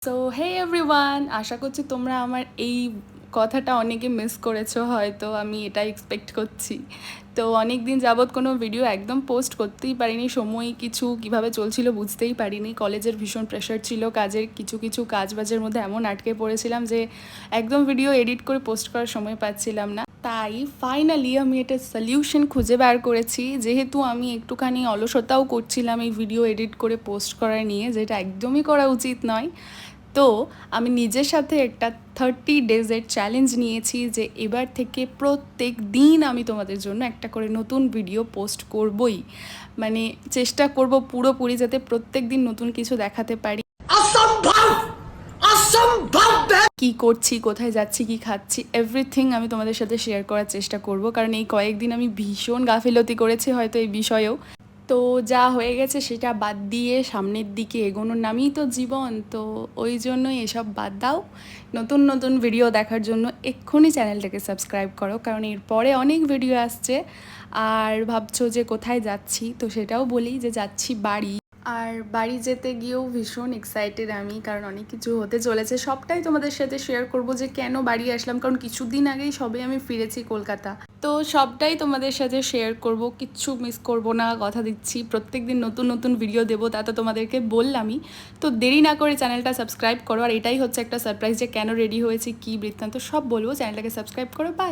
So hey everyone, আশা করছি তোমরা আমার এই কথাটা অনেকে মিস করেছো, হয়তো আমি এটাই এক্সপেক্ট করছি। তো অনেক দিন যাবৎ কোনো ভিডিও একদম পোস্ট করতেই পারিনি, সময় কিছু কিভাবে চলছিল বুঝতেই পারিনি। কলেজের ভীষণ প্রেশার ছিল, কাজের কিছু কিছু কাজবাজের মধ্যে এমন আটকে পড়েছিলাম যে একদম ভিডিও এডিট করে পোস্ট করার সময় পাচ্ছিলাম না। তাই ফাইনালি আমি এটা সলিউশন খুঁজে বার করেছি, যেহেতু আমি একটুখানি অলসতাও করছিলাম এই ভিডিও এডিট করে পোস্ট করা নিয়ে, যেটা একদমই করা উচিত নয়। তো আমি নিজের সাথে একটা 30 ডেজের চ্যালেঞ্জ নিয়েছি যে এবার থেকে প্রত্যেক দিন আমি তোমাদের জন্য একটা করে নতুন ভিডিও পোস্ট করবই। মানে চেষ্টা করব পুরোপুরি যাতে প্রত্যেক দিন নতুন কিছু দেখাতে পারি। কি করছি, কোথায় যাচ্ছি, কি খাচ্ছি, এভরিথিং আমি তোমাদের সাথে শেয়ার করার চেষ্টা করব, কারণ এই কয়েকদিন আমি ভীষণ গাফিলতি করেছি হয়তো এই বিষয়েও। তো যা হয়ে গেছে সেটা বাদ দিয়ে সামনের দিকে এগোনোর নামই তো জীবন। তো ওই জন্যই এসব বাদ দাও, নতুন নতুন ভিডিও দেখার জন্য এক্ষুনি চ্যানেলটাকে সাবস্ক্রাইব করো, কারণ এরপরে অনেক ভিডিও আসছে। আর ভাবছো যে কোথায় যাচ্ছি, তো সেটাও বলি যে যাচ্ছি বাড়ি। আর বাড়ি যেতে গিয়েও ভীষণ এক্সাইটেড আমি, কারণ অনেক কিছু হতে চলেছে। সবটাই তোমাদের সাথে শেয়ার করব যে কেন বাড়ি আসলাম, কারণ কিছুদিন আগেই সবে আমি ফিরেছি কলকাতা। তো সবটাই তোমাদের সাথে শেয়ার করব, কিচ্ছু মিস করব না, কথা দিচ্ছি। প্রত্যেক দিন নতুন নতুন ভিডিও দেবো, তা তো তোমাদেরকে বললামই। তো দেরি না করে চ্যানেলটা সাবস্ক্রাইব করো। আর এটাই হচ্ছে একটা সারপ্রাইজ যে কেন রেডি হয়েছি, কী বৃত্তান্ত সব বলবো। চ্যানেলটাকে সাবস্ক্রাইব করো। বাই।